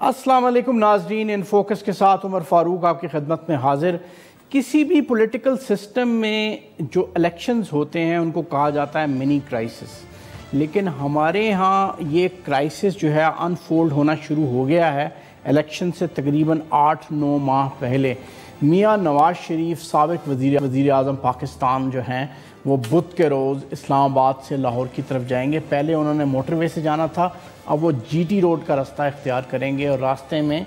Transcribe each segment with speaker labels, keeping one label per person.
Speaker 1: السلام علیکم ناظرین، ان فوکس کے ساتھ عمر فاروق آپ کی خدمت میں حاضر۔ کسی بھی پولیٹیکل سسٹم میں جو الیکشنز ہوتے ہیں ان کو کہا جاتا ہے منی کرائسس، لیکن ہمارے ہاں یہ کرائسس جو ہے انفولڈ ہونا شروع ہو گیا ہے الیکشن سے تقریباً 8-9 ماہ پہلے۔ میاں نواز شریف سابق وزیر اعظم پاکستان جو ہیں وہ بدھ کے روز اسلام آباد سے لاہور کی طرف جائیں گے۔ پہلے انہوں نے موٹر وے سے جانا تھا، اب وہ جی ٹی روڈ کا راستہ اختیار کریں گے اور راستے میں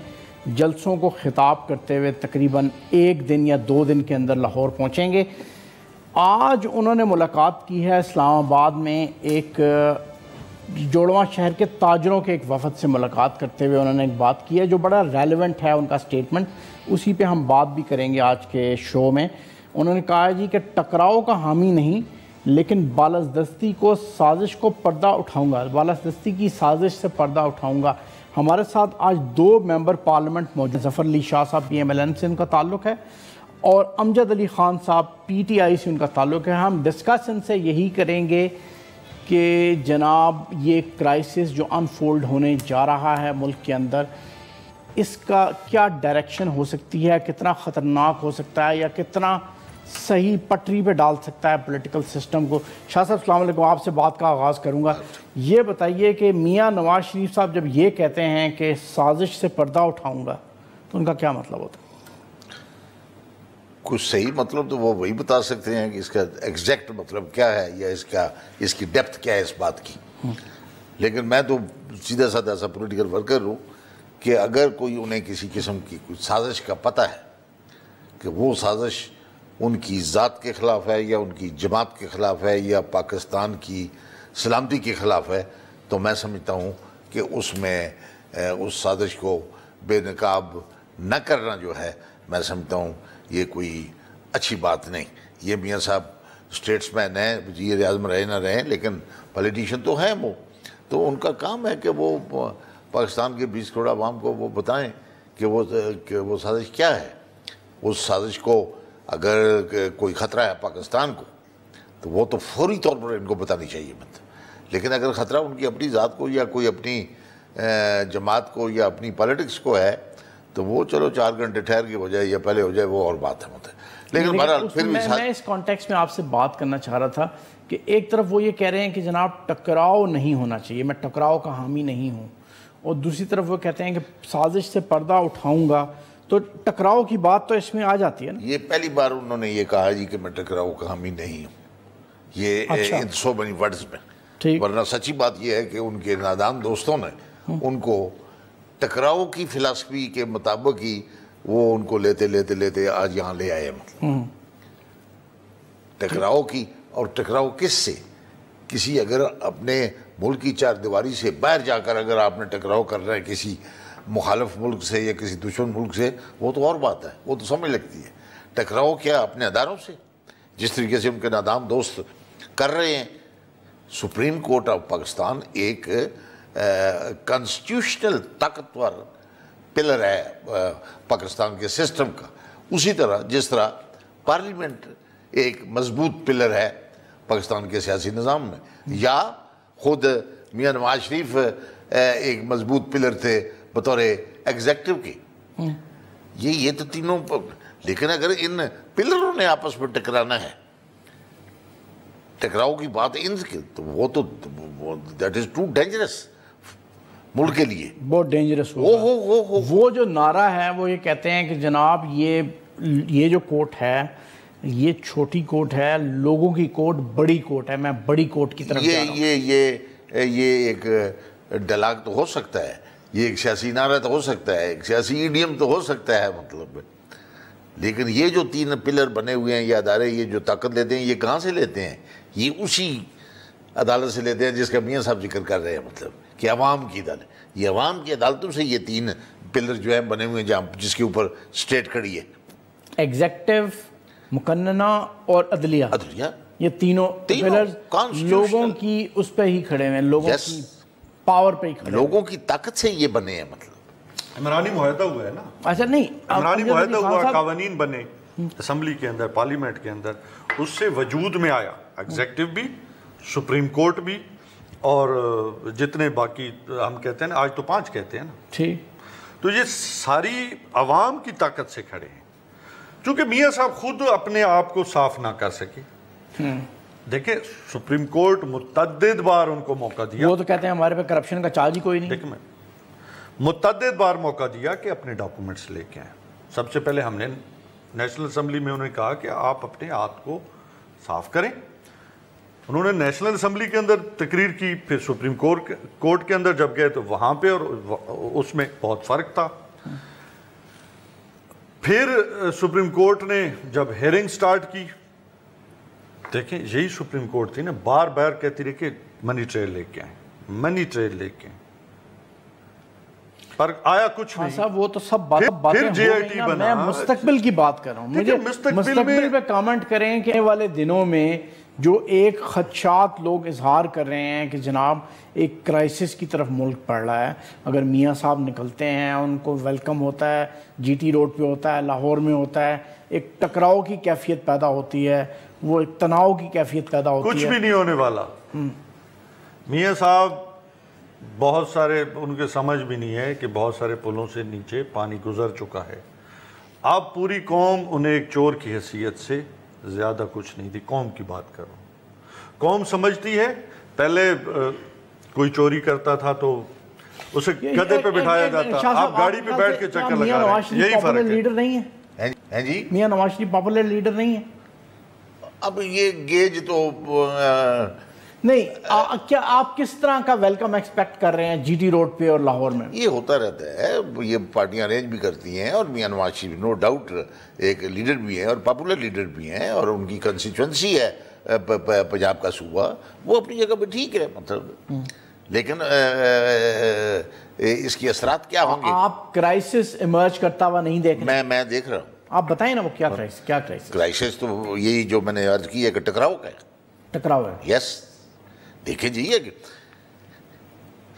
Speaker 1: جلسوں کو خطاب کرتے ہوئے تقریباً 1 دن یا 2 دن کے اندر لاہور پہنچیں گے۔ آج انہوں نے ملاقات کی ہے اسلام آباد میں، ایک جوڑواں شہر کے تاجروں کے ایک وفد سے ملاقات کرتے ہوئے انہوں نے ایک بات کی ہے جو بڑا ریلیونٹ ہے ان کا سٹیٹمنٹ، اسی پہ ہم بات بھی کریں گے آج کے شو میں۔ انہوں نے کہا جی کہ ٹکراؤ کا حامی نہیں، لیکن بالادستی کو سازش کو پردہ اٹھاؤں گا، بالادستی کی سازش سے پردہ اٹھاؤں گا۔ ہمارے ساتھ آج 2 ممبر پارلیمنٹ موجود، ظفر علی شاہ صاحب PMLN سے ان کا تعلق ہے اور امجد علی خان صاحب PTI سے ان کا تعلق ہے۔ ہم ڈسکس ان سے یہی کریں گے کہ جناب یہ کرائسس جو انفولڈ ہونے جا رہا ہے ملک کے اندر، اس کا کیا ڈائریکشن ہو سکتی ہے، کتنا خطرناک ہو سکتا ہے یا کتنا صحیح پٹری پہ ڈال سکتا ہے پولیٹیکل سسٹم کو۔ شاہ صاحب السلام علیکم، آپ سے بات کا آغاز کروں گا۔ یہ بتائیے کہ میاں نواز شریف صاحب جب یہ کہتے ہیں کہ سازش سے پردہ اٹھاؤں گا تو ان کا کیا مطلب ہوتا ہے؟
Speaker 2: کچھ صحیح مطلب تو وہ وہی بتا سکتے ہیں کہ اس کا ایگزیکٹ مطلب کیا ہے یا اس کی ڈیپتھ کیا ہے اس بات کی، لیکن میں تو سیدھا سادہ ایسا پولیٹیکل ورکر ہوں کہ اگر کوئی انہیں کسی قسم کی کچھ سازش کا پتہ ہے کہ وہ سازش ان کی ذات کے خلاف ہے یا ان کی جماعت کے خلاف ہے یا پاکستان کی سلامتی کے خلاف ہے، تو میں سمجھتا ہوں کہ اس میں اس سازش کو بے نقاب نہ کرنا جو ہے، میں سمجھتا ہوں یہ کوئی اچھی بات نہیں۔ یہ میاں صاحب اسٹیٹس مین ہیں، وزیر اعظم رہے نہ رہیں، لیکن پولیٹیشین تو ہیں وہ، تو ان کا کام ہے کہ وہ پاکستان کے 20 کروڑ عوام کو وہ بتائیں کہ وہ سازش کیا ہے۔ اس سازش کو اگر کوئی خطرہ ہے پاکستان کو تو وہ تو فوری طور پر ان کو بتانی چاہیے لیکن اگر خطرہ ان کی اپنی ذات کو یا کوئی اپنی جماعت کو یا اپنی پالیٹکس کو ہے تو وہ چلو 4 گھنٹے ٹھہر کے ہو جائے یا پہلے ہو جائے، وہ اور بات ہے لیکن بہرحال پھر بھی
Speaker 1: میں اس کانٹیکس میں آپ سے بات کرنا چاہ رہا تھا کہ ایک طرف وہ یہ کہہ رہے ہیں کہ جناب ٹکراؤ نہیں ہونا چاہیے، میں ٹکراؤ کا حامی نہیں ہوں، اور دوسری طرف وہ کہتے ہیں کہ سازش سے پردہ اٹھاؤں گا، تو ٹکراؤ کی بات تو اس میں آ جاتی ہے نا۔
Speaker 2: یہ پہلی بار انہوں نے یہ کہا جی کہ میں ٹکراؤ کا حامی نہیں ہوں، یہ ان سو مینی ورڈز میں، ورنہ سچی بات یہ ہے کہ ان کے نادان دوستوں نے ان کو ٹکراؤ کی فلسفی کے مطابق ہی وہ ان کو لیتے آج یہاں لے آئے، ٹکراؤ کی، اور ٹکراؤ کس سے؟ کسی اگر اپنے ملک کی 4 دیواری سے باہر جا کر اگر آپ نے ٹکراؤ کر رہے ہیں کسی مخالف ملک سے یا کسی دشمن ملک سے، وہ تو اور بات ہے، وہ تو سمجھ لگتی ہے۔ ٹکراؤ کیا اپنے اداروں سے، جس طریقے سے ان کے نادام دوست کر رہے ہیں۔ سپریم کورٹ آف پاکستان ایک کانسٹیٹیوشنل طاقتور پلر ہے پاکستان کے سسٹم کا، اسی طرح جس طرح پارلیمنٹ ایک مضبوط پلر ہے پاکستان کے سیاسی نظام میں، یا خود میاں نواز شریف ایک مضبوط پلر تھے بطور ایگزیکٹو کے۔ یہ تو تینوں، لیکن اگر ان پلروں نے آپس میں ٹکرانا ہے، ٹکراؤ کی بات ان کی، تو وہ تو دیٹ از ٹو ڈینجرس ملک کے لیے،
Speaker 1: بہت ڈینجرس ہوگا۔ وہ جو نعرہ ہے وہ یہ کہتے ہیں کہ جناب یہ جو کورٹ ہے یہ چھوٹی کورٹ ہے، لوگوں کی کورٹ بڑی کورٹ ہے، میں بڑی کورٹ کی طرف جا رہا ہوں۔
Speaker 2: یہ ایک ڈائلاگ تو ہو سکتا ہے، یہ ایک سیاسی نعرہ تو ہو سکتا ہے، ایک سیاسی ایڈیم تو ہو سکتا ہے مطلب، لیکن یہ جو 3 پلر بنے ہوئے ہیں یہ ادارے، یہ جو طاقت لیتے ہیں، یہ کہاں سے لیتے ہیں؟ یہ اسی عدالت سے لیتے ہیں جس کا میاں صاحب ذکر کر رہے ہیں، مطلب کہ عوام کی عدالت، یہ عوام کی عدالتوں سے یہ 3 پلر جو ہیں بنے ہوئے ہیں جس کے اوپر اسٹیٹ کھڑی ہے،
Speaker 1: ایگزیکٹو، مقننہ اور عدلیہ، یہ تینوں پلرز لوگوں کی اس پہ ہی کھڑے ہیں، لوگوں کی پاور پہ ہی کھڑے ہیں،
Speaker 2: لوگوں کی طاقت سے یہ بنے ہیں۔ مطلب
Speaker 3: عمرانی معاہدہ ہوا ہے نا،
Speaker 1: اچھا نہیں،
Speaker 3: عمرانی معاہدہ ہوا، قوانین بنے اسمبلی کے اندر، پارلیمنٹ کے اندر، اس سے وجود میں آیا ایگزیکٹو بھی، سپریم کورٹ بھی، اور جتنے باقی ہم کہتے ہیں نا، آج تو 5 کہتے ہیں نا، تو یہ ساری عوام کی طاقت سے کھڑے ہیں. چونکہ میاں صاحب خود اپنے آپ کو صاف نہ کر سکے. دیکھیں سپریم کورٹ متعدد بار ان کو موقع دیا.
Speaker 1: وہ تو کہتے ہیں ہمارے پہ کرپشن کا چارج ہی کوئی نہیں.
Speaker 3: دیکھیں میں متعدد بار موقع دیا کہ اپنے ڈاکومنٹس لے کے آئیں. سب سے پہلے ہم نے نیشنل اسمبلی میں انہیں کہا کہ آپ اپنے ہاتھ کو صاف کریں. انہوں نے نیشنل اسمبلی کے اندر تقریر کی, پھر سپریم کورٹ کے اندر جب گئے تو وہاں پہ اور اس میں بہت فرق تھا. پھر سپریم کورٹ نے جب ہیئرنگ سٹارٹ کی, دیکھیں یہی سپریم کورٹ تھی نا, بار بار کہتی رہی کہ منی ٹریل لے کے آئیں, منی ٹریل لے کے آئیں, پر آیا کچھ نہیں.
Speaker 1: صاحب وہ تو سب باتیں ہو گئی نا, میں مستقبل کی بات کر رہا ہوں. مجھے مستقبل پہ کامنٹ کریں کہ والے دنوں میں جو ایک خدشات لوگ اظہار کر رہے ہیں کہ جناب ایک کرائسس کی طرف ملک پڑ رہا ہے, اگر میاں صاحب نکلتے ہیں ان کو ویلکم ہوتا ہے, جی ٹی روڈ پہ ہوتا ہے, لاہور میں ہوتا ہے, ایک ٹکراؤ کی کیفیت پیدا ہوتی ہے, وہ ایک تناؤ کی کیفیت پیدا ہوتی ہے.
Speaker 3: کچھ بھی نہیں ہونے والا. میاں صاحب بہت سارے, ان کے سمجھ بھی نہیں ہے کہ بہت سارے پلوں سے نیچے پانی گزر چکا ہے. اب پوری قوم انہیں ایک چور کی حیثیت سے زیادہ کچھ نہیں تھی. قوم کی بات کر رہا ہوں. قوم سمجھتی ہے پہلے کوئی چوری کرتا تھا تو اسے گدھے پہ بٹھایا جاتا, آپ گاڑی پہ بیٹھ کے چکر لگا رہے ہیں. یہی فرق ہے.
Speaker 1: لیڈر نہیں ہے
Speaker 2: جی,
Speaker 1: میاں نواز شریف پاپولر لیڈر نہیں ہے.
Speaker 2: اب یہ گیج تو
Speaker 1: نہیں, کیا آپ کس طرح کا ویلکم ایکسپیکٹ کر رہے ہیں جی ٹی روڈ پہ اور لاہور میں؟
Speaker 2: یہ ہوتا رہتا ہے, یہ پارٹیاں ارینج بھی کرتی ہیں, اور میاں نواز شریف نو ڈاؤٹ ایک لیڈر بھی ہیں اور پاپولر لیڈر بھی ہیں, اور ان کی کنسٹیچوئنسی ہے پنجاب کا صوبہ, وہ اپنی جگہ پہ ٹھیک ہے مطلب. لیکن اس کی اثرات کیا ہوں گے؟
Speaker 1: آپ کرائسس ایمرج کرتا ہوا نہیں دیکھ رہے؟
Speaker 2: میں دیکھ رہا ہوں.
Speaker 1: آپ بتائیں نا وہ کیا کرائسس؟
Speaker 2: کرائسس تو یہی جو میں نے عرض کی ہے کہ ٹکراؤ کا ہے.
Speaker 1: ٹکراؤ ہے.
Speaker 2: یس, دیکھیں جی, یہ کہ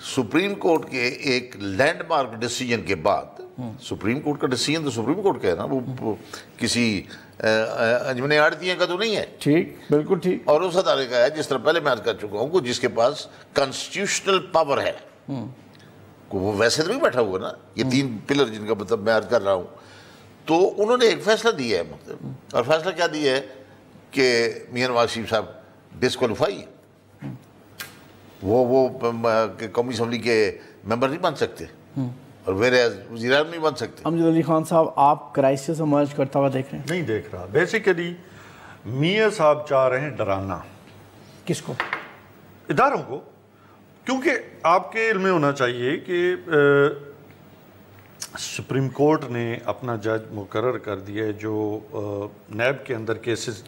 Speaker 2: سپریم کورٹ کے ایک لینڈ مارک ڈیسیجن کے بعد, سپریم کورٹ کا ڈیسیجن تو سپریم کورٹ کا ہے نا, وہ کسی انجمن آڑتیاں کا تو نہیں ہے.
Speaker 1: ٹھیک, بالکل ٹھیک.
Speaker 2: اور اس ادارے کا ہے, جس طرح پہلے میں عرض کر چکا ہوں, جس کے پاس کانسٹیٹیوشنل پاور ہے. وہ ویسے تو نہیں بیٹھا ہوا نا, یہ 3 پلر جن کا مطلب میں عرض کر رہا ہوں. تو انہوں نے ایک فیصلہ دیا ہے مطلب, اور فیصلہ کیا دیا ہے کہ میاں نواز شریف صاحب ڈسکوالیفائی, وہ قومی اسمبلی کے ممبر نہیں بن سکتے, اور وزیر اعظم نہیں بن سکتے.
Speaker 1: امجد علی خان صاحب, آپ کرائسس ایمرج کرتا ہوا دیکھ رہے ہیں؟
Speaker 3: نہیں دیکھ رہا. بیسیکلی میاں صاحب چاہ رہے ہیں ڈرانا.
Speaker 1: کس کو؟
Speaker 3: اداروں کو. کیونکہ آپ کے علم میں ہونا چاہیے کہ سپریم کورٹ نے اپنا جج مقرر کر دیا ہے, جو نیب کے اندر کیسز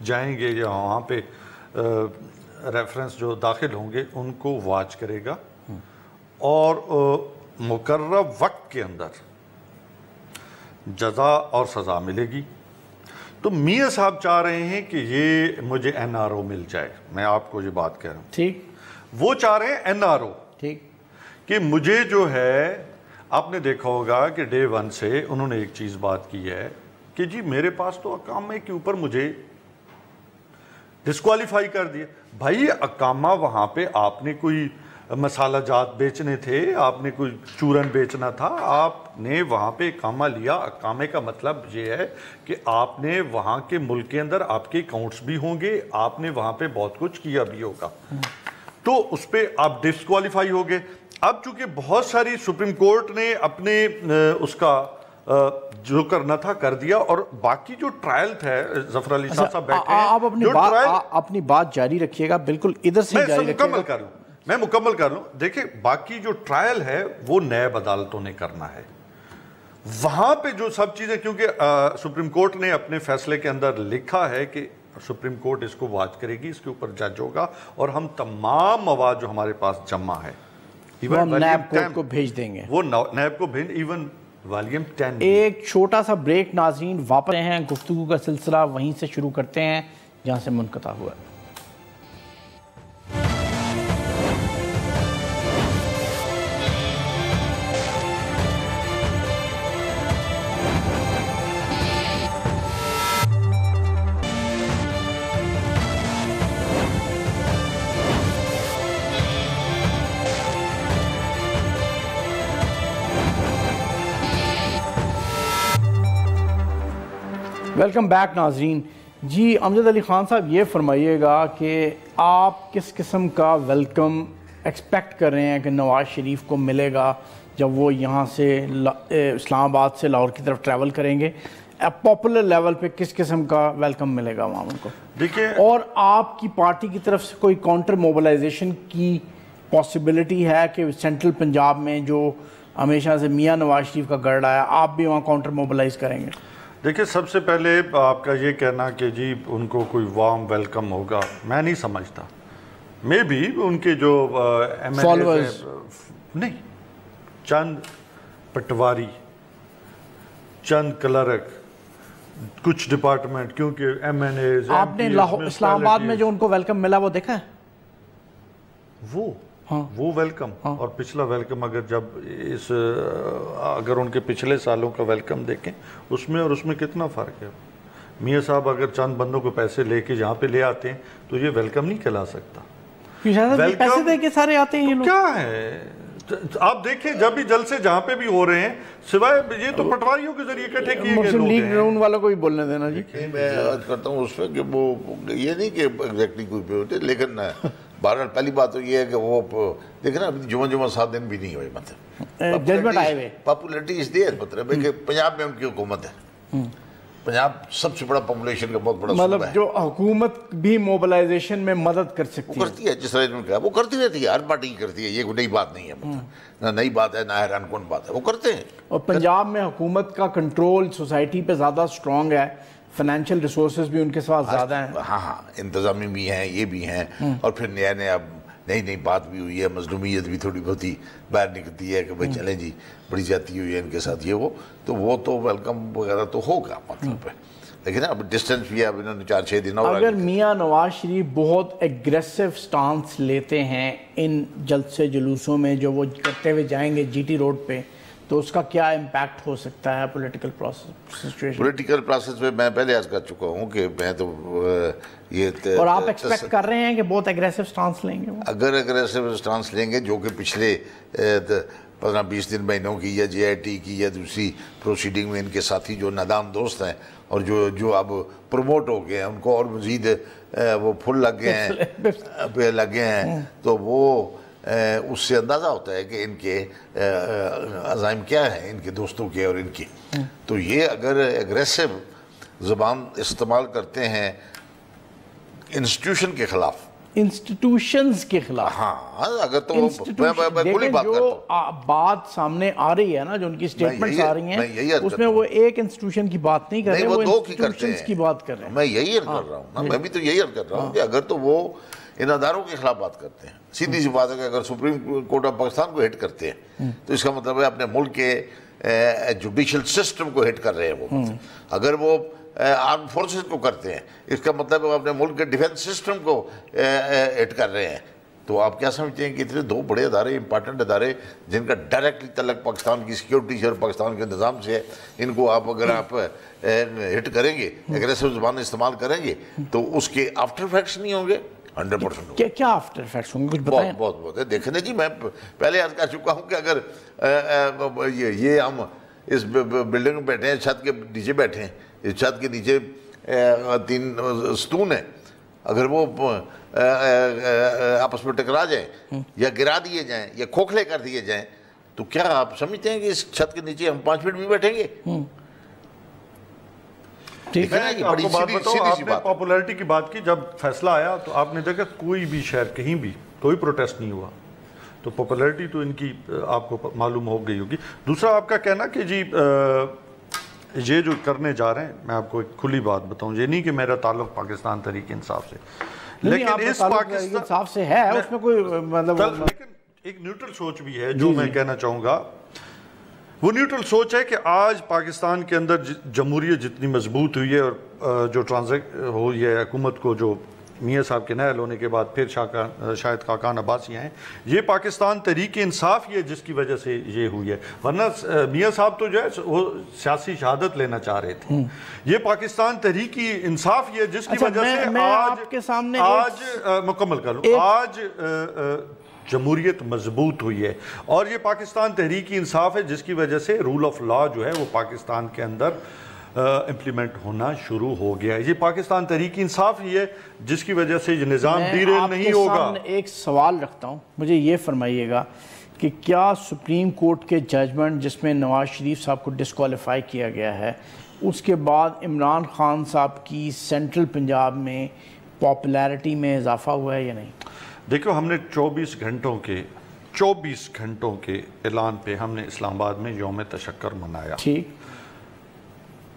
Speaker 3: جائیں گے یا وہاں پہ ریفرنس جو داخل ہوں گے ان کو واچ کرے گا, اور مقررہ وقت کے اندر جزا اور سزا ملے گی. تو میاں صاحب چاہ رہے ہیں کہ یہ مجھے این آر او مل جائے. میں آپ کو یہ بات کہہ رہا ہوں.
Speaker 1: ٹھیک.
Speaker 3: وہ چاہ رہے ہیں این آر او.
Speaker 1: ٹھیک.
Speaker 3: کہ مجھے جو ہے, آپ نے دیکھا ہوگا کہ ڈے 1 سے انہوں نے ایک چیز بات کی ہے کہ جی میرے پاس تو اقامے کے اوپر مجھے ڈسکوالیفائی کر دیا. بھائی اقامہ وہاں پہ آپ نے کوئی مسالہ جات بیچنے تھے, آپ نے کوئی چورن بیچنا تھا, آپ نے وہاں پہ اقامہ لیا. اقامے کا مطلب یہ ہے کہ آپ نے وہاں کے ملک کے اندر آپ کے اکاؤنٹس بھی ہوں گے, آپ نے وہاں پہ بہت کچھ کیا بھی ہوگا, تو اس پہ آپ ڈسکوالیفائی ہو گئے. اب چونکہ بہت ساری سپریم کورٹ نے اپنے اس کا جو کرنا تھا کر دیا, اور باقی جو ٹرائل تھا, ظفر علی شاہ صاحب بیٹھے ہیں,
Speaker 1: آپ اپنی بات جاری رکھیے گا, بالکل ادھر سے جاری رکھیے گا.
Speaker 3: میں مکمل کر لوں. دیکھیں باقی جو ٹرائل ہے وہ نیب عدالتوں نے کرنا ہے. وہاں پہ جو سب چیزیں, کیونکہ سپریم کورٹ نے اپنے فیصلے کے اندر لکھا ہے کہ سپریم کورٹ اس کو واچ کرے گی, اس کے اوپر جج ہوگا, اور ہم تمام مواد جو ہمارے پاس جمع ہے
Speaker 1: وہ نیب کورٹ کو بھیج دیں گے.
Speaker 3: وہ نیب کو بھیج, ایون والیوم 10.
Speaker 1: ایک چھوٹا سا بریک ناظرین, واپس ہیں. گفتگو کا سلسلہ وہیں سے شروع کرتے ہیں جہاں سے منقطع ہوا ہے. ویلکم بیک ناظرین. جی امجد علی خان صاحب یہ فرمائیے گا کہ آپ کس قسم کا ویلکم ایکسپیکٹ کر رہے ہیں کہ نواز شریف کو ملے گا جب وہ یہاں سے اسلام آباد سے لاہور کی طرف ٹریول کریں گے؟ پاپولر لیول پہ کس قسم کا ویلکم ملے گا وہاں ان کو؟
Speaker 3: دیکھیں، اور
Speaker 1: آپ کی پارٹی کی طرف سے کوئی کاؤنٹر موبلائزیشن کی پاسبلٹی ہے کہ سینٹرل پنجاب میں جو ہمیشہ سے میاں نواز شریف کا گڑھ آیا آپ بھی وہاں کاؤنٹر موبلائز کریں گے؟
Speaker 3: دیکھیں، سب سے پہلے آپ کا یہ کہنا کہ جی ان کو کوئی وارم ویلکم ہوگا، میں نہیں سمجھتا. میں بھی ان کے جو
Speaker 1: فالوورز
Speaker 3: نہیں، چند پٹواری، چند کلرک، کچھ ڈپارٹمنٹ، کیونکہ ایم این اے
Speaker 1: آپ نے اسلام آباد میں جو ان کو ویلکم ملا وہ دیکھا ہے؟
Speaker 3: وہ ویلکم اور پچھلا ویلکم اگر ان کے پچھلے سالوں کا ویلکم دیکھیں اس میں اور اس میں کتنا فرق ہے. میاں صاحب اگر چند بندوں کو پیسے لے کے جہاں پہ لے آتے ہیں تو یہ ویلکم نہیں کہلا سکتا.
Speaker 1: پیسے دے کے سارے آتے ہیں یہ لوگ.
Speaker 3: کیا ہے آپ دیکھیں، جب بھی جلسے جہاں پہ بھی ہو رہے ہیں سوائے یہ تو پٹواریوں کے ذریعے اکٹھے کیے گئے لوگ ہیں.
Speaker 1: لیگ والوں کو بھی بولنے دینا. جی
Speaker 2: میں عرض کرتا ہوں اس میں کہ وہ یہ نہیں کہ ایگزیکٹلی کوئی پہ ہوتے، لیکن بہرحال پہلی بات تو یہ ہے کہ وہ دیکھیں نا جمعہ 7 دن بھی نہیں ہوئے، مطلب
Speaker 1: ججمنٹ آئے ہوئے
Speaker 2: پاپولیٹی اس دیر، مطلب ہے کہ پنجاب میں ان کی حکومت ہے. پنجاب سب سے بڑا پاپولیشن کا بہت بڑا صوبہ ہے.
Speaker 1: مطلب جو حکومت بھی موبلائزیشن میں مدد کر سکتی
Speaker 2: وہ کرتی ہے، جس طرح انہوں نے کہا وہ کرتی رہتی ہے، ہر پارٹی کرتی ہے، یہ کوئی نئی بات نہیں ہے. نہ نئی بات ہے نہ حیران کن بات ہے، وہ کرتے ہیں.
Speaker 1: اور پنجاب میں حکومت کا کنٹرول سوسائٹی پہ زیادہ سٹرونگ ہے، فائنینشیل ریسورسز بھی ان کے ساتھ زیادہ ہیں.
Speaker 2: ہاں انتظامی بھی ہیں، یہ بھی ہیں، اور پھر نیا نئی بات بھی ہوئی ہے، مظلومیت بھی تھوڑی بہت ہی باہر نکلتی ہے کہ بھائی چلیں جی بڑی زیادتی ہوئی ہے ان کے ساتھ، یہ وہ تو ویلکم وغیرہ تو ہوگا مطلب ہے. لیکن اب ڈسٹنس بھی ہے، اب انہوں نے 4-6 دن اور
Speaker 1: اگر میاں نواز شریف بہت ایگریسو سٹانس لیتے ہیں ان جلسے جلوسوں میں جو وہ کرتے ہوئے جائیں گے جی ٹی روڈ پہ، تو اس کا کیا امپیکٹ ہو سکتا ہے پولیٹیکل سچویشن؟
Speaker 2: پولیٹیکل پروسیس میں میں پہلے عرض کر چکا ہوں کہ میں تو یہ
Speaker 1: اور آپ ایکسپیکٹ کر رہے ہیں کہ بہت ایگریسو سٹانس لیں گے وہ؟
Speaker 2: اگر ایگریسو سٹانس لیں گے جو کہ پچھلے 15-20 دن مہینوں کی یا جے آئی ٹی کی یا دوسری پروسیڈنگ میں ان کے ساتھی جو نادام دوست ہیں اور جو اب پروموٹ ہو گئے ہیں ان کو اور مزید وہ پھل لگ گئے ہیں تو وہ اس سے اندازہ ہوتا ہے کہ ان کے عزائم کیا ہیں، ان کے دوستوں کے اور ان کی. تو یہ اگر ایگریسو زبان استعمال کرتے ہیں انسٹیٹیوشن کے خلاف،
Speaker 1: انسٹیٹیوشنز کے خلاف،
Speaker 2: ہاں اگر تو میں کھلی بات کرتا ہوں،
Speaker 1: جو بات سامنے آ رہی ہے نا، جو ان کی سٹیٹمنٹس آ رہی ہیں اس میں وہ ایک انسٹیٹیوشن کی بات نہیں کر رہے، وہ انسٹیٹیوشنز کی بات کر رہے ہیں.
Speaker 2: میں یہی عرض کر رہا ہوں، میں بھی تو یہی عرض کر رہا ہوں کہ اگر تو وہ ان اداروں کے خلاف بات کرتے ہیں، سیدھی سی بات ہے کہ اگر سپریم کورٹ آف پاکستان کو ہٹ کرتے ہیں تو اس کا مطلب ہے اپنے ملک کے جوڈیشل سسٹم کو ہٹ کر رہے ہیں وہ. اگر وہ آرم فورسز کو کرتے ہیں اس کا مطلب ہے وہ اپنے ملک کے ڈیفنس سسٹم کو ہٹ کر رہے ہیں. تو آپ کیا سمجھتے ہیں کہ اتنے 2 بڑے ادارے، امپارٹنٹ ادارے جن کا ڈائریکٹلی تعلق پاکستان کی سیکیورٹی سے اور پاکستان کے نظام سے ہے، ان کو اگر آپ ہٹ کریں گے، ایگریسو زبان استعمال کریں گے تو اس کے آفٹر ایفیکٹس نہیں ہوں گے؟ 100%
Speaker 1: کیا آفٹر ایفیکٹس ہوں گے؟ کچھ بتائیں.
Speaker 2: بہت ہے. دیکھیں جی میں پہلے عرض کر چکا ہوں کہ اگر یہ ہم اس بلڈنگ میں بیٹھے ہیں، چھت کے نیچے بیٹھے ہیں، اس چھت کے نیچے 3 ستون ہیں، اگر وہ آپس میں ٹکرا جائیں یا گرا دیے جائیں یا کھوکھلے کر دیے جائیں تو کیا آپ سمجھتے ہیں کہ اس چھت کے نیچے ہم 5 منٹ بھی بیٹھیں گے؟
Speaker 3: میں آپ کو بات بتاؤں، آپ نے پاپولیرٹی کی بات کی، جب فیصلہ آیا تو آپ نے دیکھا کوئی بھی شہر کہیں بھی کوئی پروٹیسٹ نہیں ہوا، تو پاپولیرٹی تو ان کی آپ کو معلوم ہو گئی ہوگی. دوسرا آپ کا کہنا کہ جی یہ جو کرنے جا رہے ہیں، میں آپ کو ایک کھلی بات بتاؤں، یہ نہیں کہ میرا تعلق پاکستان تحریک انصاف سے، لیکن اس پاکستان
Speaker 1: انصاف سے ہے، اس میں کوئی مطلب
Speaker 3: لیکن ایک نیوٹرل سوچ بھی ہے جو میں کہنا چاہوں گا. وہ نیوٹرل سوچ ہے کہ آج پاکستان کے اندر جمہوریت جتنی مضبوط ہوئی ہے اور جو ہوئی ہے حکومت کو، جو میاں صاحب کے نائل ہونے کے بعد پھر شاہد خاقان عباسی ہیں، یہ پاکستان تحریک انصاف ہی ہے جس کی وجہ سے یہ ہوئی ہے. ورنہ میاں صاحب تو جو ہے وہ سیاسی شہادت لینا چاہ رہے تھے. یہ پاکستان تحریک انصاف ہی ہے جس کی وجہ سے آج مکمل کر لوں، آج جمہوریت مضبوط ہوئی ہے. اور یہ پاکستان تحریک انصاف ہے جس کی وجہ سے رول آف لا جو ہے وہ پاکستان کے اندر امپلیمنٹ ہونا شروع ہو گیا ہے. یہ پاکستان تحریک انصاف ہی ہے جس کی وجہ سے یہ نظام ڈیریل نہیں ہوگا.
Speaker 1: میں آپ کے سامنے ایک سوال رکھتا ہوں, مجھے یہ فرمائیے گا کہ کیا سپریم کورٹ کے ججمنٹ جس میں نواز شریف صاحب کو ڈسکوالیفائی کیا گیا ہے, اس کے بعد عمران خان صاحب کی سینٹرل پنجاب میں پاپولیرٹی میں اضافہ ہوا ہے یا نہیں؟
Speaker 3: دیکھو, ہم نے 24 گھنٹوں کے اعلان پہ ہم نے اسلام آباد میں یوم تشکر منایا.
Speaker 1: ٹھیک,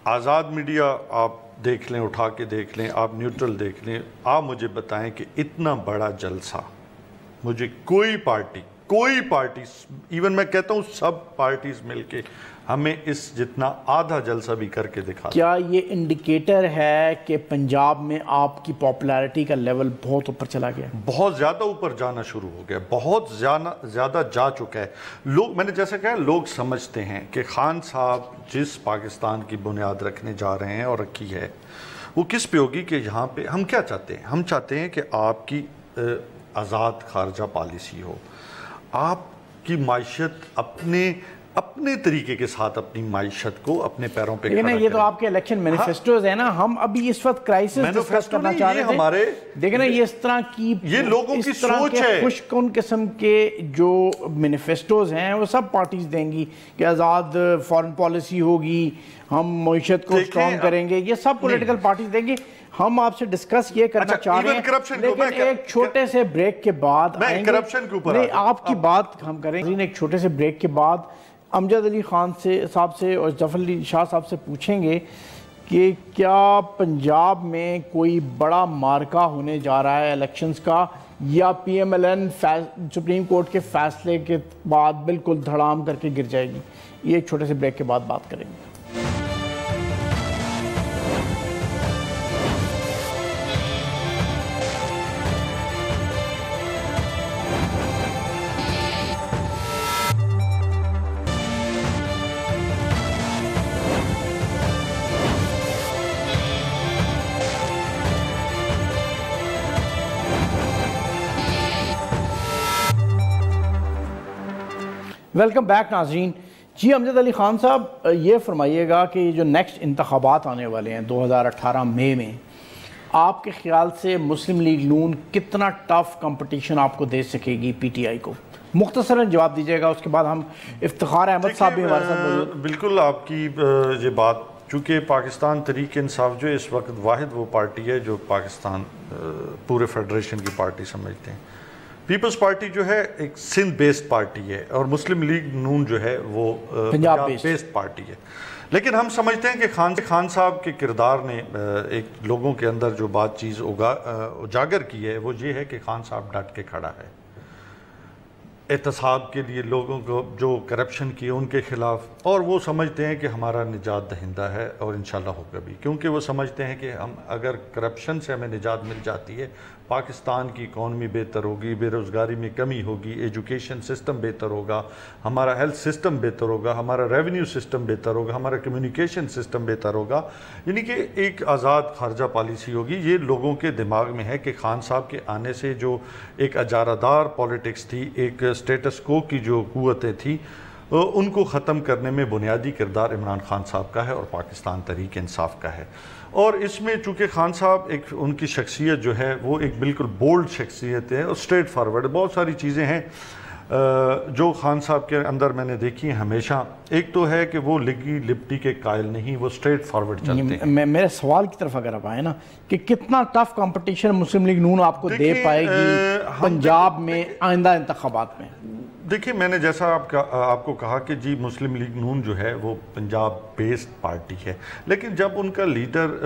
Speaker 3: آزاد میڈیا آپ دیکھ لیں, اٹھا کے دیکھ لیں, آپ نیوٹرل دیکھ لیں, آپ مجھے بتائیں کہ اتنا بڑا جلسہ مجھے کوئی پارٹی ایون میں کہتا ہوں سب پارٹیز مل کے ہمیں اس جتنا آدھا جلسہ بھی کر کے دکھا.
Speaker 1: کیا یہ انڈیکیٹر ہے کہ پنجاب میں آپ کی پاپولیرٹی کا لیول بہت اوپر چلا گیا؟
Speaker 3: بہت زیادہ اوپر جانا شروع ہو گیا, بہت زیادہ جا چکا ہے. میں نے جیسا کہا, لوگ سمجھتے ہیں کہ خان صاحب جس پاکستان کی بنیاد رکھنے جا رہے ہیں اور رکھی ہے وہ کس پہ ہوگی, کہ یہاں پہ ہم کیا چاہتے ہیں؟ ہم چاہتے ہیں کہ آپ کی آزاد خارجہ پالیسی ہو, آپ کی معیشت اپنے طریقے کے ساتھ اپنی معیشت کو اپنے پیروں پہ کھڑا کریں.
Speaker 1: یہ تو آپ کے الیکشن مینیفیسٹوز ہیں نا, ہم ابھی اس وقت کرائسس ڈسکس کرنا چاہ رہے تھے. دیکھیں نا, یہ اس طرح کی
Speaker 3: یہ لوگوں کی سوچ ہے.
Speaker 1: خوش کن قسم کے جو مینیفیسٹوز ہیں وہ سب پارٹیز دیں گی کہ آزاد فارن پالیسی ہوگی, ہم معیشت کو اسٹرانگ کریں گے, یہ سب پولیٹیکل پارٹیز دیں گی. ہم آپ سے ڈسکس یہ کرنا چاہ رہے ہیں, لیکن ایک چھوٹے سے بریک کے بعد
Speaker 3: آئیں گے. کرپشن کے اوپر
Speaker 1: آپ کی بات ہم کریں گے. ایک چھوٹے سے بریک کے بعد امجد علی خان صاحب سے اور ظفر علی شاہ صاحب سے پوچھیں گے کہ کیا پنجاب میں کوئی بڑا مارکا ہونے جا رہا ہے الیکشنز کا, یا P M L N supreme court کے فیصلے کے بعد بالکل دھڑام کر کے گر جائے گی. یہ ایک چھوٹے سے بریک کے بعد بات کریں گے. ویلکم بیک ناظرین. جی امجد علی خان صاحب, یہ فرمائیے گا کہ جو نیکسٹ انتخابات آنے والے ہیں 2018 مئی میں, آپ کے خیال سے مسلم لیگ نون کتنا ٹف کمپٹیشن آپ کو دے سکے گی پی ٹی آئی کو؟ مختصراً جواب دیجیے گا, اس کے بعد ہم افتخار احمد صاحب بھی ہمارے ساتھ موجود.
Speaker 3: بالکل آپ کی یہ بات, چونکہ پاکستان تحریک انصاف جو اس وقت واحد وہ پارٹی ہے جو پاکستان پورے فیڈریشن کی پارٹی سمجھتے ہیں. پیپلز پارٹی جو ہے ایک سندھ بیسڈ پارٹی ہے اور مسلم لیگ نون جو ہے وہ پنجاب بیسڈ پارٹی ہے. لیکن ہم سمجھتے ہیں کہ خان صاحب کے کردار نے ایک لوگوں کے اندر جو بات چیز اجاگر کی ہے وہ یہ ہے کہ خان صاحب ڈٹ کے کھڑا ہے احتساب کے لیے, لوگوں کو جو کرپشن کی ان کے خلاف, اور وہ سمجھتے ہیں کہ ہمارا نجات دہندہ ہے اور انشاءاللہ ہوگا بھی, کیونکہ وہ سمجھتے ہیں کہ ہم اگر کرپشن سے ہمیں نجات مل جاتی ہے, پاکستان کی اکانومی بہتر ہوگی, بے روزگاری میں کمی ہوگی, ایجوکیشن سسٹم بہتر ہوگا, ہمارا ہیلتھ سسٹم بہتر ہوگا, ہمارا ریونیو سسٹم بہتر ہوگا, ہمارا کمیونیکیشن سسٹم بہتر ہوگا, یعنی کہ ایک آزاد خارجہ پالیسی ہوگی. یہ لوگوں کے دماغ میں ہے کہ خان صاحب کے آنے سے جو ایک اجارہ دار پولیٹکس تھی, ایک سٹیٹس کو کی جو قوتیں تھیں, ان کو ختم کرنے میں بنیادی کردار عمران خان صاحب کا ہے اور پاکستان تحریک انصاف کا ہے. اور اس میں چونکہ خان صاحب ایک ان کی شخصیت جو ہے وہ ایک بالکل بولڈ شخصیت ہے اور اسٹریٹ فارورڈ. بہت ساری چیزیں ہیں جو خان صاحب کے اندر میں نے دیکھی ہیں ہمیشہ. ایک تو ہے کہ وہ لگی لپٹی کے قائل نہیں, وہ اسٹریٹ فارورڈ چلتے ہیں.
Speaker 1: میرے سوال کی طرف اگر آپ آئے نا کہ کتنا ٹف کمپٹیشن مسلم لیگ نون آپ کو دے پائے گی پنجاب میں آئندہ انتخابات میں؟
Speaker 3: دیکھیں, میں نے جیسا آپ کو کہا کہ جی مسلم لیگ نون جو ہے وہ پنجاب بیسڈ پارٹی ہے, لیکن جب ان کا لیڈر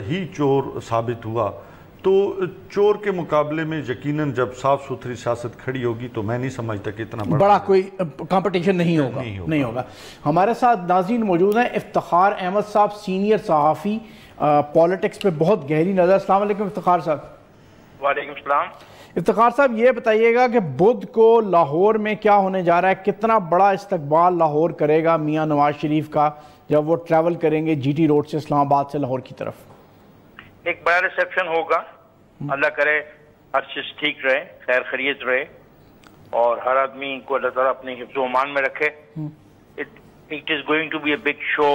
Speaker 3: ہی چور ثابت ہوا تو چور کے مقابلے میں یقیناً جب صاف ستھری سیاست کھڑی ہوگی تو میں نہیں سمجھتا کہ اتنا
Speaker 1: بڑا کوئی کمپٹیشن نہیں ہوگا. ہمارے ساتھ ناظرین موجود ہیں افتخار احمد صاحب, سینئر صحافی, پولیٹکس پہ بہت گہری نظر. السلام علیکم افتخار صاحب.
Speaker 4: وعلیکم السلام.
Speaker 1: افتخار صاحب, یہ بتائیے گا کہ بدھ کو لاہور میں کیا ہونے جا رہا ہے, کتنا بڑا استقبال لاہور کرے گا میاں نواز شریف کا جب وہ ٹریول کریں گے جی ٹی روڈ سے اسلام آباد سے لاہور کی طرف؟
Speaker 4: ایک بڑا ریسیپشن ہوگا, اللہ کرے ہر چیز ٹھیک رہے, خیر خیریت رہے اور ہر آدمی کو اللہ تعالیٰ اپنے حفظ و امان میں رکھے. It is going to be a big show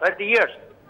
Speaker 4: 30 years,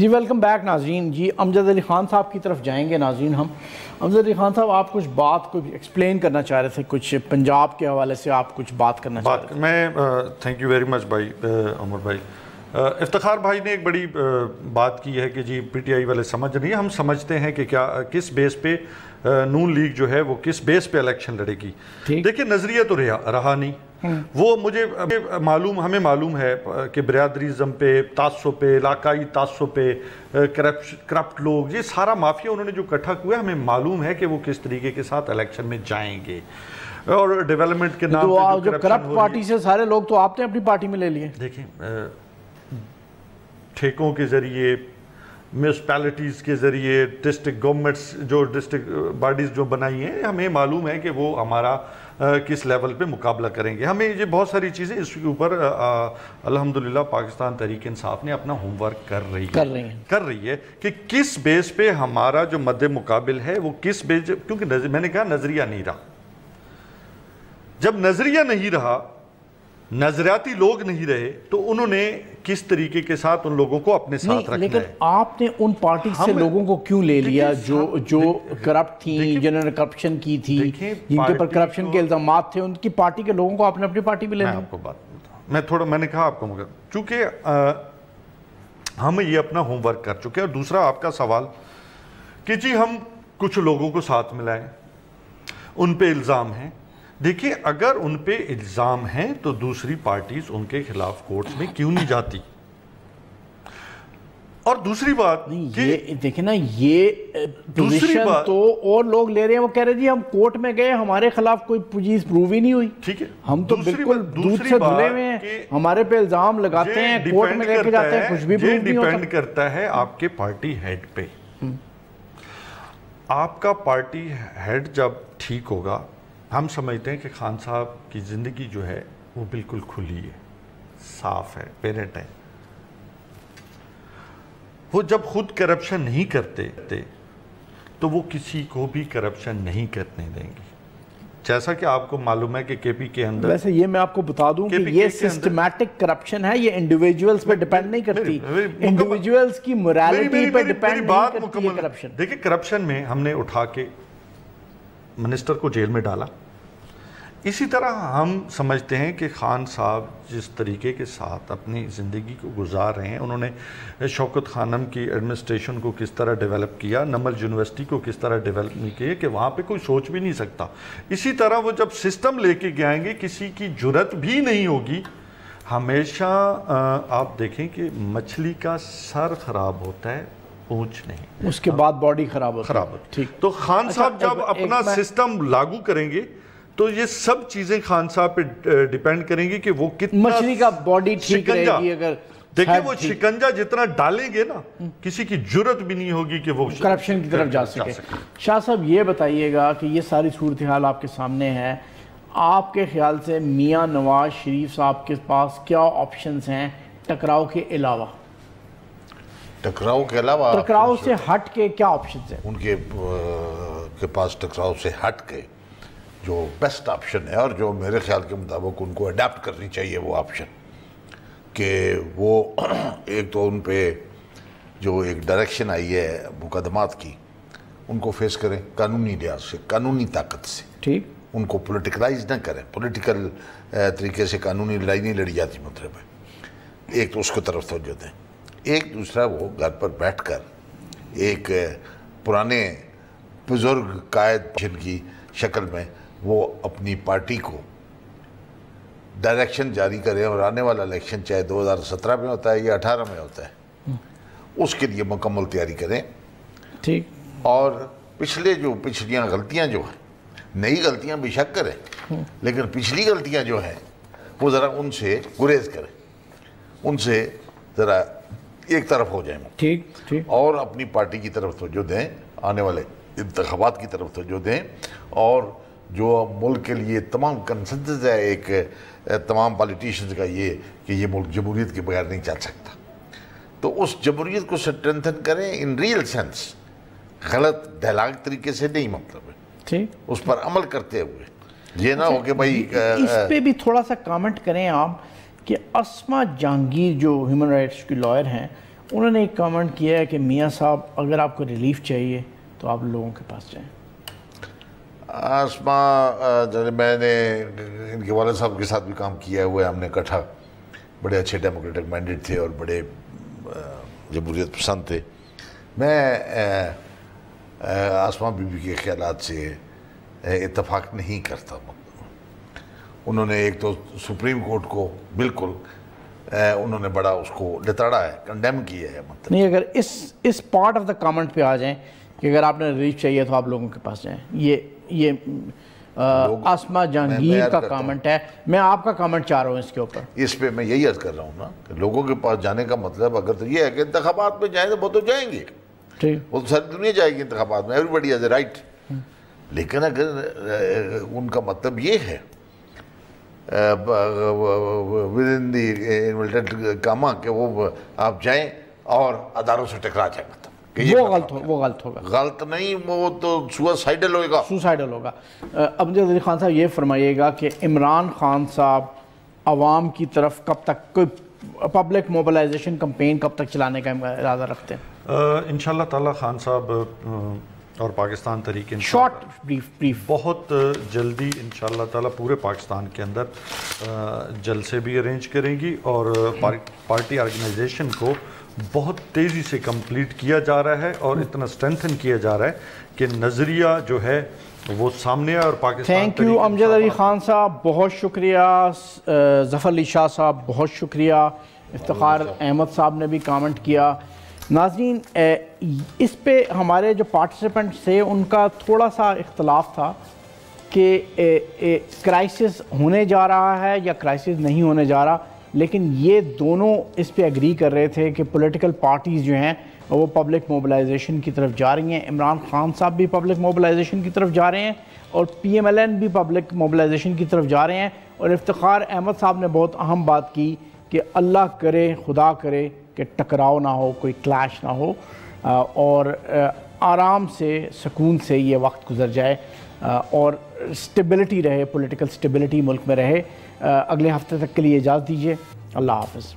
Speaker 1: G welcome back ناظرین. جی امجد علی خان صاحب کی طرف جائیں گے ناظرین ہم. امجد علی خان صاحب آپ کچھ بات کو ایکسپلین کرنا چاہ رہے تھے, کچھ پنجاب کے حوالے سے آپ کچھ بات کرنا چاہ رہے تھے.
Speaker 3: میں تھینک یو ویری مچ بھائی عمر بھائی. افتخار بھائی نے ایک بڑی بات کی ہے کہ جی پی ٹی آئی والے سمجھ نہیں, ہم سمجھتے ہیں کہ کیا کس بیس پہ نون لیگ جو ہے وہ کس بیس پہ الیکشن لڑے گی. دیکھیں نظریہ تو رہا نہیں, وہ ہمیں معلوم ہے کہ برادریزم پہ, تعصب پہ, علاقائی تعصب پہ, کرپٹ لوگ, یہ سارا مافیا انہوں نے جو اکٹھا کیا ہے, ہمیں معلوم ہے کہ وہ کس طریقے کے ساتھ الیکشن میں جائیں گے. اور ڈیولپمنٹ کے نام پہ
Speaker 1: جو کرپٹ پارٹی سے سارے لوگ تو آپ نے اپنی پارٹی میں لے لیے.
Speaker 3: دیکھیں ٹھیکوں کے ذریعے, میونسپیلٹیز کے ذریعے, ڈسٹرکٹ گورنمنٹس جو ڈسٹرکٹ باڈیز جو بنائی ہیں, ہمیں معلوم ہے کہ وہ ہمارا کس لیول پہ مقابلہ کریں گے. ہمیں یہ بہت ساری چیزیں اس کے اوپر الحمدللہ پاکستان تحریک انصاف نے اپنا ہوم ورک کر رہی ہے کہ کس بیس پہ ہمارا جو مد مقابل ہے وہ کس بیس, کیونکہ میں نے کہا نظریہ نہیں رہا. جب نظریہ نہیں رہا, نظریاتی لوگ نہیں رہے, تو انہوں نے کس طریقے کے ساتھ ان لوگوں کو اپنے ساتھ رکھنا ہے.
Speaker 1: لیکن آپ نے ان پارٹی سے لوگوں کو کیوں لے لیا جو کرپٹ تھیں, جنہوں نے کرپشن کی تھی, جن کے پر کرپشن کے الزامات تھے, ان کی پارٹی کے لوگوں کو آپ نے اپنی پارٹی میں لے لیا؟
Speaker 3: میں آپ کو بات میں نے کہا آپ کو, مگر چونکہ ہم یہ اپنا ہوم ورک کر چکے. اور دوسرا آپ کا سوال کہ جی ہم کچھ لوگوں کو ساتھ ملائیں, ان پہ الزام ہیں. دیکھیں اگر ان پہ الزام ہیں تو دوسری پارٹیز ان کے خلاف کورٹس میں کیوں نہیں جاتی. اور دوسری بات
Speaker 1: دیکھیں نا, یہ پوزیشن تو اور لوگ لے رہے ہیں, وہ کہہ رہے جی ہم کورٹ میں گئے, ہمارے خلاف کوئی چیز پروو ہی نہیں ہوئی.
Speaker 3: ٹھیک ہے,
Speaker 1: ہم تو بالکل دودھ سے دھلے ہوئے ہیں, ہمارے پہ الزام لگاتے ہیں, کورٹ میں لے کے جاتے ہیں, کچھ بھی پروو نہیں ہوتا.
Speaker 3: ڈیپینڈ کرتا ہے آپ کے پارٹی ہیڈ پہ. آپ کا پارٹی ہیڈ جب ٹھیک ہوگا, ہم سمجھتے ہیں کہ خان صاحب کی زندگی جو ہے وہ بالکل کھلی ہے, صاف ہے, پیرنٹ ہے. وہ جب خود کرپشن نہیں کرتے تو وہ کسی کو بھی کرپشن نہیں کرنے دیں گے. جیسا کہ آپ کو معلوم ہے کہ کے پی کے اندر,
Speaker 1: ویسے یہ میں آپ کو بتا دوں کہ یہ سسٹمیٹک کرپشن ہے, یہ انڈیویجولز پہ ڈیپینڈ نہیں کرتی, انڈیویجولز کی موریلٹی پہ ڈیپینڈ نہیں کرتی یہ کرپشن.
Speaker 3: دیکھیں کرپشن میں ہم نے اٹھا کے منسٹر کو جیل میں ڈالا. اسی طرح ہم سمجھتے ہیں کہ خان صاحب جس طریقے کے ساتھ اپنی زندگی کو گزار رہے ہیں, انہوں نے شوکت خانم کی ایڈمنسٹریشن کو کس طرح ڈیولپ کیا, نمل یونیورسٹی کو کس طرح ڈیولپ نہیں کیا کہ وہاں پہ کوئی سوچ بھی نہیں سکتا. اسی طرح وہ جب سسٹم لے کے گئیں گے, کسی کی جرت بھی نہیں ہوگی. ہمیشہ آپ دیکھیں کہ مچھلی کا سر خراب ہوتا ہے, پونچھ نہیں,
Speaker 1: اس کے بعد باڈی خراب ہوتی.
Speaker 3: تو خان صاحب جب اپنا سسٹم لاگو کریں گے تو یہ سب چیزیں خان صاحب پہ ڈیپینڈ کریں گی کہ وہ کتنا
Speaker 1: مچھلی کا باڈی ٹھیک رہے گی. اگر
Speaker 3: دیکھیں وہ شکنجہ جتنا ڈالیں گے نا, کسی کی جرت بھی نہیں ہوگی کہ وہ
Speaker 1: کرپشن کی طرف جا سکے. شاہ صاحب یہ بتائیے گا کہ یہ ساری صورتحال آپ کے سامنے ہے, آپ کے خیال سے میاں نواز شریف صاحب کے پاس کیا آپشنز ہیں ٹکراؤ کے علاوہ؟ ٹکراؤ سے ہٹ کے کیا آپشنز ہیں
Speaker 2: ان کے پاس؟ ٹکراؤ سے ہٹ کے جو بیسٹ آپشن ہے, اور جو میرے خیال کے مطابق ان کو اڈاپٹ کرنی چاہیے وہ آپشن, کہ وہ ایک تو ان پہ جو ایک ڈائریکشن آئی ہے مقدمات کی, ان کو فیس کریں قانونی لحاظ سے, قانونی طاقت سے.
Speaker 1: ٹھیک,
Speaker 2: ان کو پولیٹیکلائز نہ کریں, پولیٹیکل طریقے سے قانونی لڑائی نہیں لڑی جاتی. مطلب ہے ایک تو اس کو طرف توجہ دیں. ایک دوسرا وہ گھر پر بیٹھ کر ایک پرانے بزرگ قائد جن کی شکل میں وہ اپنی پارٹی کو ڈائریکشن جاری کریں, اور آنے والا الیکشن چاہے 2017 میں ہوتا ہے یا 18 میں ہوتا ہے, اس کے لیے مکمل تیاری کریں.
Speaker 1: ٹھیک,
Speaker 2: اور پچھلیاں غلطیاں جو ہیں, نئی غلطیاں بے شک کریں, لیکن پچھلی غلطیاں جو ہیں وہ ذرا ان سے گریز کریں, ان سے ذرا ایک طرف ہو جائیں.
Speaker 1: ٹھیک,
Speaker 2: اور اپنی پارٹی کی طرف توجہ دیں, آنے والے انتخابات کی طرف توجہ دیں, اور جو ملک کے لیے تمام کنسنسس ہے ایک تمام پالیٹیشنز کا یہ کہ یہ ملک جمہوریت کے بغیر نہیں چل سکتا, تو اس جمہوریت کو اسٹرینتھن کریں ان ریئل سینس, غلط ڈائلاگ طریقے سے نہیں. مطلب ہے
Speaker 1: ٹھیک,
Speaker 2: اس پر عمل کرتے ہوئے, یہ نہ ہو کہ بھائی
Speaker 1: اس پہ بھی تھوڑا سا کامنٹ کریں آپ کہ اسما جہانگیر جو ہیومن رائٹس کی لائر ہیں, انہوں نے ایک کامنٹ کیا ہے کہ میاں صاحب اگر آپ کو ریلیف چاہیے تو آپ لوگوں کے پاس جائیں.
Speaker 2: آسما میں نے ان کے والد صاحب کے ساتھ بھی کام کیا ہوا ہے, ہم نے اکٹھا, بڑے اچھے ڈیموکریٹک مینڈیٹ تھے اور بڑے جمہوریت پسند تھے. میں آسما بی بی کے خیالات سے اتفاق نہیں کرتا. انہوں نے ایک تو سپریم کورٹ کو بالکل انہوں نے بڑا اس کو لتاڑا ہے, کنڈیم کیا ہے. مطلب
Speaker 1: نہیں, اگر اس پارٹ آف دا کامنٹ پہ آ جائیں کہ اگر آپ نے ریلیف چاہیے تو آپ لوگوں کے پاس جائیں, یہ آسما جہانگیر کا کامنٹ ہے. میں آپ کا کامنٹ چاہ رہا ہوں اس کے اوپر.
Speaker 2: اس پہ میں یہی عرض کر رہا ہوں نا کہ لوگوں کے پاس جانے کا مطلب اگر تو یہ ہے کہ انتخابات میں جائیں تو وہ تو جائیں گے, وہ تو ساری دنیا جائے گی انتخابات میں, everybody has a right. لیکن اگر ان کا مطلب یہ ہے ودن دی انویلٹڈ کاما کہ وہ آپ جائیں اور اداروں سے ٹکرا جائیں, مطلب
Speaker 1: وہ غلط ہوگا.
Speaker 2: غلط نہیں, وہ تو سوسائڈل ہوگا.
Speaker 1: امجد علی خان صاحب یہ فرمائیے گا کہ عمران خان صاحب عوام کی طرف کب تک کوئی پبلک موبلائزیشن کمپین کب تک چلانے کا ارادہ رکھتے ہیں؟
Speaker 3: انشاءاللہ تعالی خان صاحب اور پاکستان تحریک
Speaker 1: شارٹ بریف
Speaker 3: بہت جلدی انشاءاللہ تعالی پورے پاکستان کے اندر جلسے بھی ارینج کریں گی اور پارٹی آرگنائزیشن کو بہت تیزی سے کمپلیٹ کیا جا رہا ہے اور اتنا اسٹرینتھن کیا جا رہا ہے کہ نظریہ جو ہے وہ سامنے ہے. اور پاکستان
Speaker 1: تھینک یو امجد علی خان صاحب, بہت شکریہ. ظفر علی شاہ صاحب بہت شکریہ. افتخار احمد صاحب نے بھی کامنٹ کیا. ناظرین, اس پہ ہمارے جو پارٹیسپنٹس تھے ان کا تھوڑا سا اختلاف تھا کہ کرائسس ہونے جا رہا ہے یا کرائسس نہیں ہونے جا رہا, لیکن یہ دونوں اس پہ اگری کر رہے تھے کہ پولیٹیکل پارٹیز جو ہیں وہ پبلک موبلائزیشن کی طرف جا رہی ہیں. عمران خان صاحب بھی پبلک موبلائزیشن کی طرف جا رہے ہیں اور پی ایم ایل این بھی پبلک موبلائزیشن کی طرف جا رہے ہیں. اور افتخار احمد صاحب نے بہت اہم بات کی کہ اللہ کرے, خدا کرے کہ ٹکراؤ نہ ہو, کوئی کلیش نہ ہو اور آرام سے سکون سے یہ وقت گزر جائے اور سٹیبلٹی رہے, پولیٹیکل سٹیبلٹی ملک میں رہے. اگلے ہفتے تک کے لیے اجازت دیجیے. اللہ حافظ.